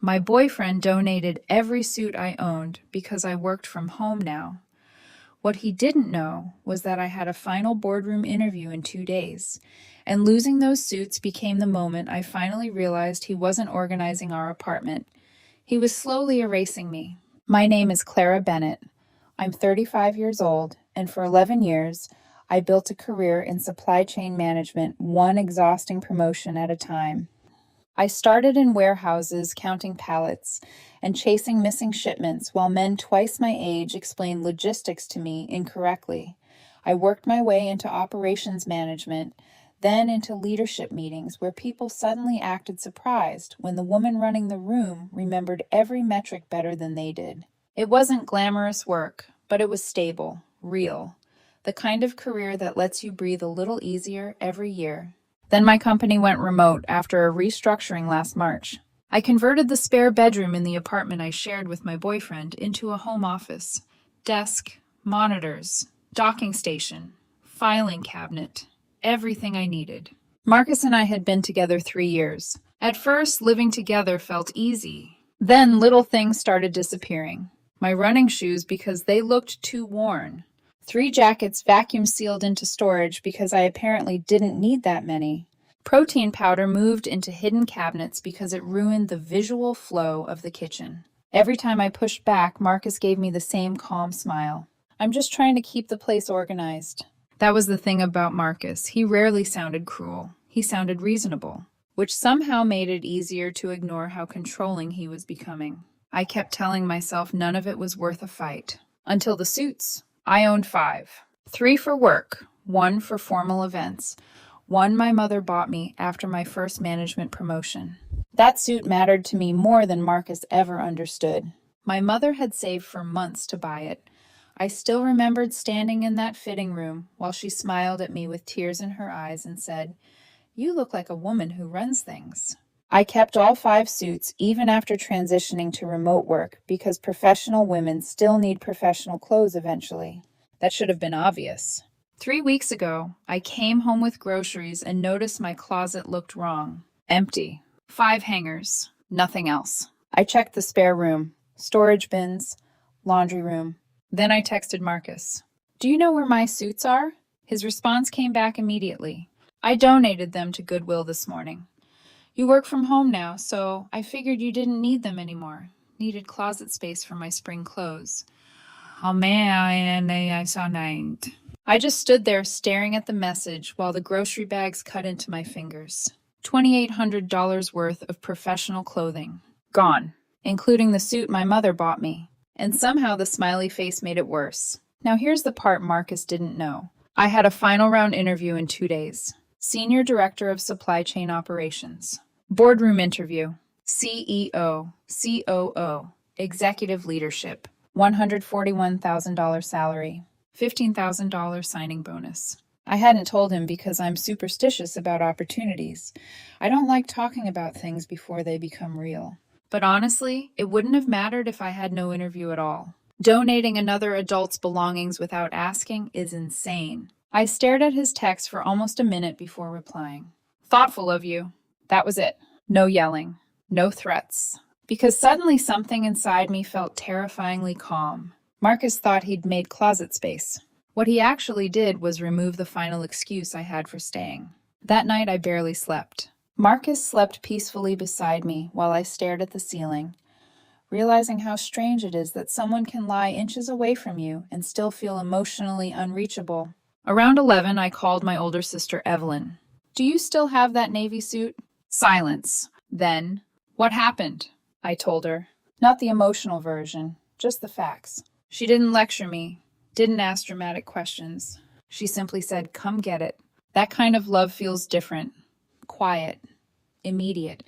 My boyfriend donated every suit I owned because I worked from home now. What he didn't know was that I had a final boardroom interview in 2 days, and losing those suits became the moment I finally realized he wasn't organizing our apartment. He was slowly erasing me. My name is Clara Bennett. I'm 35 years old, and for 11 years, I built a career in supply chain management, one exhausting promotion at a time. I started in warehouses counting pallets and chasing missing shipments while men twice my age explained logistics to me incorrectly. I worked my way into operations management, then into leadership meetings where people suddenly acted surprised when the woman running the room remembered every metric better than they did. It wasn't glamorous work, but it was stable, real, the kind of career that lets you breathe a little easier every year. Then my company went remote after a restructuring last March. I converted the spare bedroom in the apartment I shared with my boyfriend into a home office. Desk, monitors, docking station, filing cabinet, everything I needed. Marcus and I had been together 3 years. At first, living together felt easy. Then little things started disappearing. My running shoes because they looked too worn. 3 jackets vacuum sealed into storage because I apparently didn't need that many. Protein powder moved into hidden cabinets because it ruined the visual flow of the kitchen. Every time I pushed back, Marcus gave me the same calm smile. I'm just trying to keep the place organized. That was the thing about Marcus. He rarely sounded cruel. He sounded reasonable, which somehow made it easier to ignore how controlling he was becoming. I kept telling myself none of it was worth a fight. Until the suits. I owned 5. 3 for work, 1 for formal events. 1 my mother bought me after my first management promotion. That suit mattered to me more than Marcus ever understood. My mother had saved for months to buy it. I still remembered standing in that fitting room while she smiled at me with tears in her eyes and said, "You look like a woman who runs things." I kept all 5 suits even after transitioning to remote work because professional women still need professional clothes eventually. That should have been obvious. 3 weeks ago, I came home with groceries and noticed my closet looked wrong. Empty. 5 hangers. Nothing else. I checked the spare room, storage bins, laundry room. Then I texted Marcus. "Do you know where my suits are?" His response came back immediately. "I donated them to Goodwill this morning. You work from home now, so I figured you didn't need them anymore. Needed closet space for my spring clothes." Oh man, I saw night. I just stood there staring at the message while the grocery bags cut into my fingers. $2,800 worth of professional clothing. Gone, including the suit my mother bought me. And somehow the smiley face made it worse. Now here's the part Marcus didn't know. I had a final round interview in 2 days. Senior Director of Supply Chain Operations. Boardroom interview. CEO, COO, Executive Leadership. $141,000 salary. $15,000 signing bonus. I hadn't told him because I'm superstitious about opportunities. I don't like talking about things before they become real. But honestly, it wouldn't have mattered if I had no interview at all. Donating another adult's belongings without asking is insane. I stared at his text for almost a minute before replying. Thoughtful of you. That was it. No yelling. No threats. Because suddenly something inside me felt terrifyingly calm. Marcus thought he'd made closet space. What he actually did was remove the final excuse I had for staying. That night I barely slept. Marcus slept peacefully beside me while I stared at the ceiling, realizing how strange it is that someone can lie inches away from you and still feel emotionally unreachable. Around 11, I called my older sister Evelyn. "Do you still have that navy suit?" Silence. Then, "What happened?" I told her. Not the emotional version, just the facts. She didn't lecture me, didn't ask dramatic questions. She simply said, "Come get it." That kind of love feels different. Quiet. Immediate.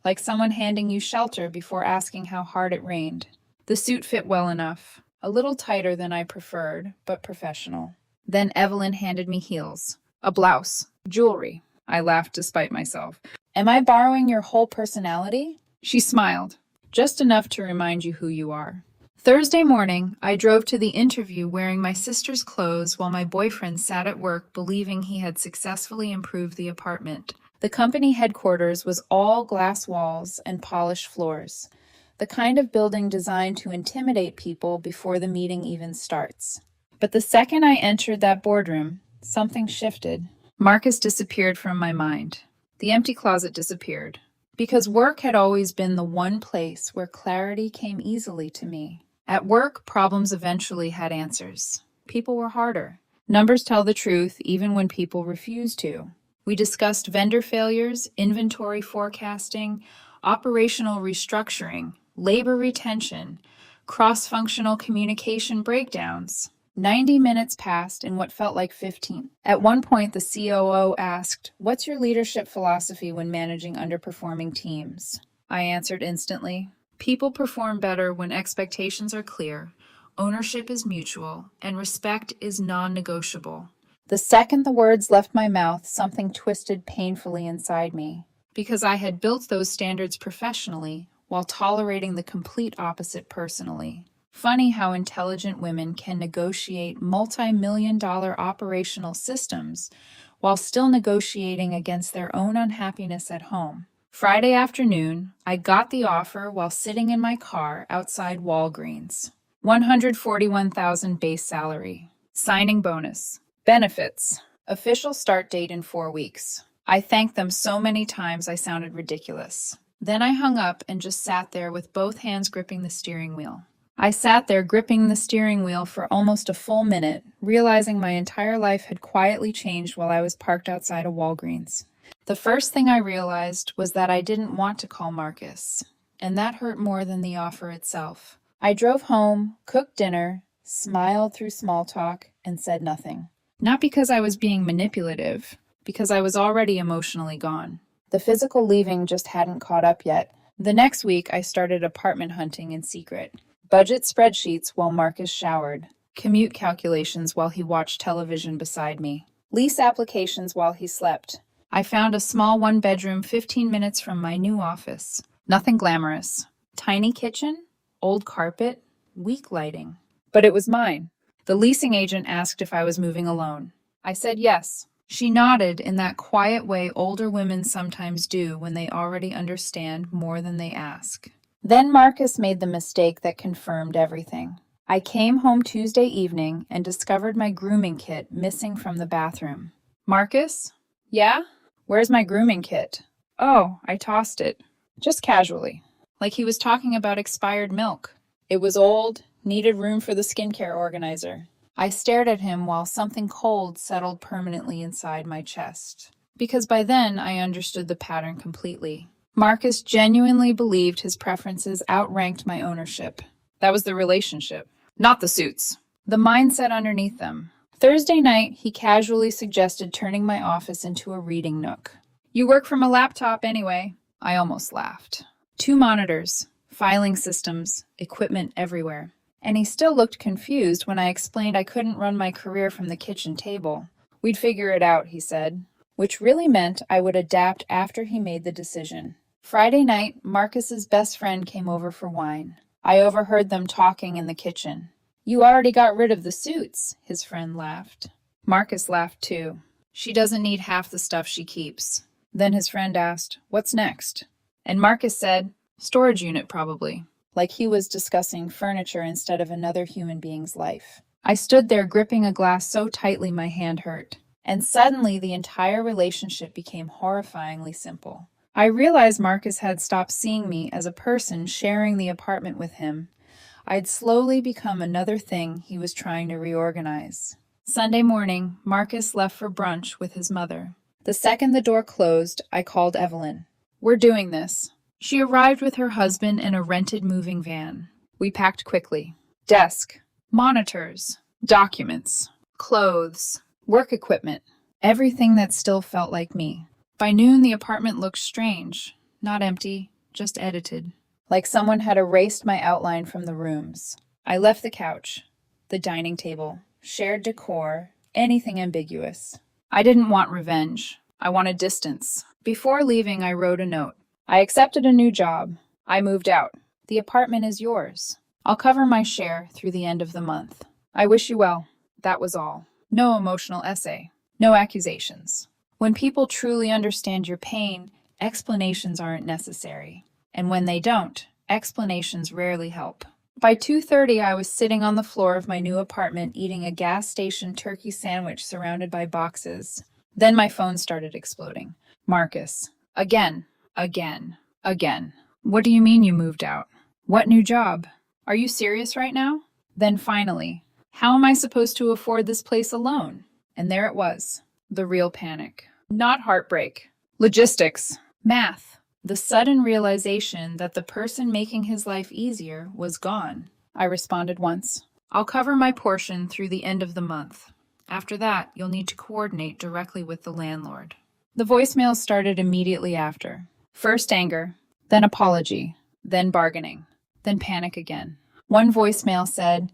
Like someone handing you shelter before asking how hard it rained. The suit fit well enough. A little tighter than I preferred, but professional. Then Evelyn handed me heels. A blouse. Jewelry. I laughed despite myself. "Am I borrowing your whole personality?" She smiled. "Just enough to remind you who you are." Thursday morning, I drove to the interview wearing my sister's clothes while my boyfriend sat at work believing he had successfully improved the apartment. The company headquarters was all glass walls and polished floors, the kind of building designed to intimidate people before the meeting even starts. But the second I entered that boardroom, something shifted. Marcus disappeared from my mind. The empty closet disappeared. Because work had always been the one place where clarity came easily to me. At work, problems eventually had answers. People were harder. Numbers tell the truth even when people refuse to. We discussed vendor failures, inventory forecasting, operational restructuring, labor retention, cross-functional communication breakdowns. 90 minutes passed in what felt like 15. At one point, the COO asked, "What's your leadership philosophy when managing underperforming teams?" I answered instantly, "People perform better when expectations are clear, ownership is mutual, and respect is non-negotiable." The second the words left my mouth, something twisted painfully inside me. Because I had built those standards professionally, while tolerating the complete opposite personally. Funny how intelligent women can negotiate multi-million-dollar operational systems while still negotiating against their own unhappiness at home. Friday afternoon, I got the offer while sitting in my car outside Walgreens. $141,000 base salary. Signing bonus. Benefits. Official start date in 4 weeks. I thanked them so many times I sounded ridiculous. Then I hung up and just sat there with both hands gripping the steering wheel. I sat there gripping the steering wheel for almost a full minute, realizing my entire life had quietly changed while I was parked outside a Walgreens. The first thing I realized was that I didn't want to call Marcus, and that hurt more than the offer itself. I drove home, cooked dinner, smiled through small talk, and said nothing. Not because I was being manipulative, because I was already emotionally gone. The physical leaving just hadn't caught up yet. The next week, I started apartment hunting in secret. Budget spreadsheets while Marcus showered. Commute calculations while he watched television beside me. Lease applications while he slept. I found a small one-bedroom 15 minutes from my new office. Nothing glamorous. Tiny kitchen, old carpet, weak lighting. But it was mine. The leasing agent asked if I was moving alone. I said yes. She nodded in that quiet way older women sometimes do when they already understand more than they ask. Then Marcus made the mistake that confirmed everything. I came home Tuesday evening and discovered my grooming kit missing from the bathroom. "Marcus? Yeah? Where's my grooming kit?" "Oh, I tossed it." Just casually. Like he was talking about expired milk. It was old, needed room for the skincare organizer. I stared at him while something cold settled permanently inside my chest. Because by then I understood the pattern completely. Marcus genuinely believed his preferences outranked my ownership. That was the relationship, not the suits. The mindset underneath them. Thursday night, he casually suggested turning my office into a reading nook. "You work from a laptop anyway." I almost laughed. 2 monitors, filing systems, equipment everywhere. And he still looked confused when I explained I couldn't run my career from the kitchen table. "We'd figure it out," he said, which really meant I would adapt after he made the decision. Friday night, Marcus's best friend came over for wine. I overheard them talking in the kitchen. "You already got rid of the suits," his friend laughed. Marcus laughed too. "She doesn't need half the stuff she keeps." Then his friend asked, "What's next?" And Marcus said, "Storage unit probably." Like he was discussing furniture instead of another human being's life. I stood there gripping a glass so tightly my hand hurt. And suddenly the entire relationship became horrifyingly simple. I realized Marcus had stopped seeing me as a person sharing the apartment with him. I'd slowly become another thing he was trying to reorganize. Sunday morning, Marcus left for brunch with his mother. The second the door closed, I called Evelyn. "We're doing this." She arrived with her husband in a rented moving van. We packed quickly. Desk, monitors, documents, clothes, work equipment, everything that still felt like me. By noon, the apartment looked strange, not empty, just edited. Like someone had erased my outline from the rooms. I left the couch, the dining table, shared decor, anything ambiguous. I didn't want revenge. I wanted distance. Before leaving, I wrote a note. "I accepted a new job. I moved out. The apartment is yours. I'll cover my share through the end of the month. I wish you well." That was all. No emotional essay. No accusations. When people truly understand your pain, explanations aren't necessary. And when they don't, explanations rarely help. By 2:30, I was sitting on the floor of my new apartment eating a gas station turkey sandwich surrounded by boxes. Then my phone started exploding. Marcus. Again. Again. Again. What do you mean you moved out? What new job? Are you serious right now? Then finally, how am I supposed to afford this place alone? And there it was. The real panic. Not heartbreak. Logistics. Math. The sudden realization that the person making his life easier was gone. I responded once. I'll cover my portion through the end of the month. After that, you'll need to coordinate directly with the landlord. The voicemail started immediately after. First anger, then apology, then bargaining, then panic again. One voicemail said,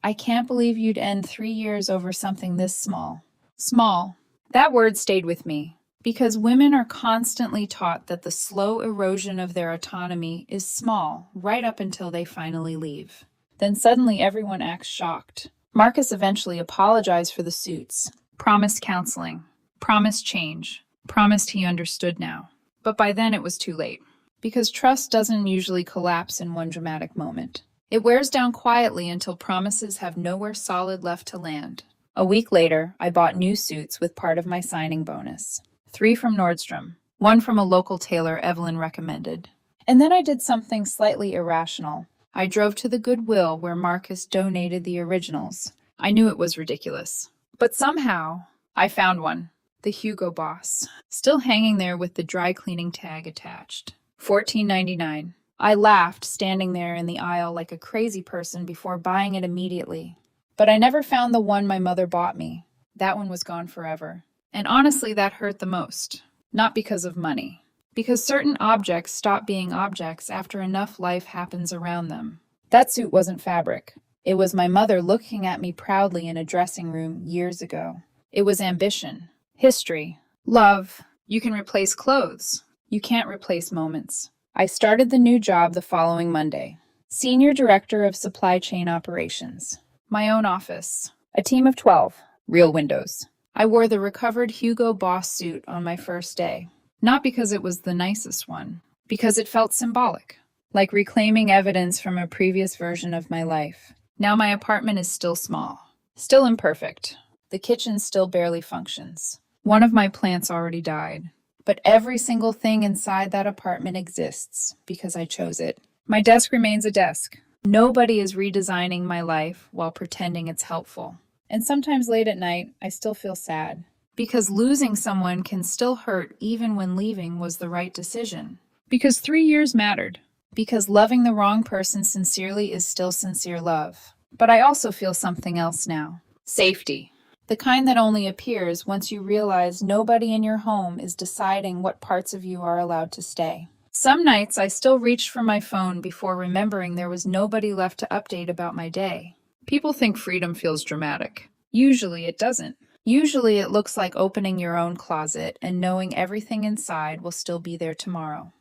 I can't believe you'd end 3 years over something this small. Small. That word stayed with me, because women are constantly taught that the slow erosion of their autonomy is small right up until they finally leave. Then suddenly everyone acts shocked. Marcus eventually apologized for the suits, promised counseling, promised change, promised he understood now. But by then it was too late, because trust doesn't usually collapse in one dramatic moment. It wears down quietly until promises have nowhere solid left to land. A week later, I bought new suits with part of my signing bonus. 3 from Nordstrom, 1 from a local tailor Evelyn recommended. And then I did something slightly irrational. I drove to the Goodwill where Marcus donated the originals. I knew it was ridiculous. But somehow, I found one. The Hugo Boss. Still hanging there with the dry cleaning tag attached. $14.99. I laughed, standing there in the aisle like a crazy person before buying it immediately. But I never found the one my mother bought me. That one was gone forever. And honestly, that hurt the most. Not because of money. Because certain objects stop being objects after enough life happens around them. That suit wasn't fabric. It was my mother looking at me proudly in a dressing room years ago. It was ambition, history, love. You can replace clothes. You can't replace moments. I started the new job the following Monday. Senior Director of Supply Chain Operations. My own office. A team of 12. Real windows. I wore the recovered Hugo Boss suit on my first day. Not because it was the nicest one, because it felt symbolic, like reclaiming evidence from a previous version of my life. Now my apartment is still small, still imperfect. The kitchen still barely functions. One of my plants already died. But every single thing inside that apartment exists because I chose it. My desk remains a desk. Nobody is redesigning my life while pretending it's helpful. And sometimes late at night, I still feel sad. Because losing someone can still hurt even when leaving was the right decision. Because 3 years mattered. Because loving the wrong person sincerely is still sincere love. But I also feel something else now. Safety. The kind that only appears once you realize nobody in your home is deciding what parts of you are allowed to stay. Some nights I still reached for my phone before remembering there was nobody left to update about my day. People think freedom feels dramatic. Usually it doesn't. Usually it looks like opening your own closet and knowing everything inside will still be there tomorrow.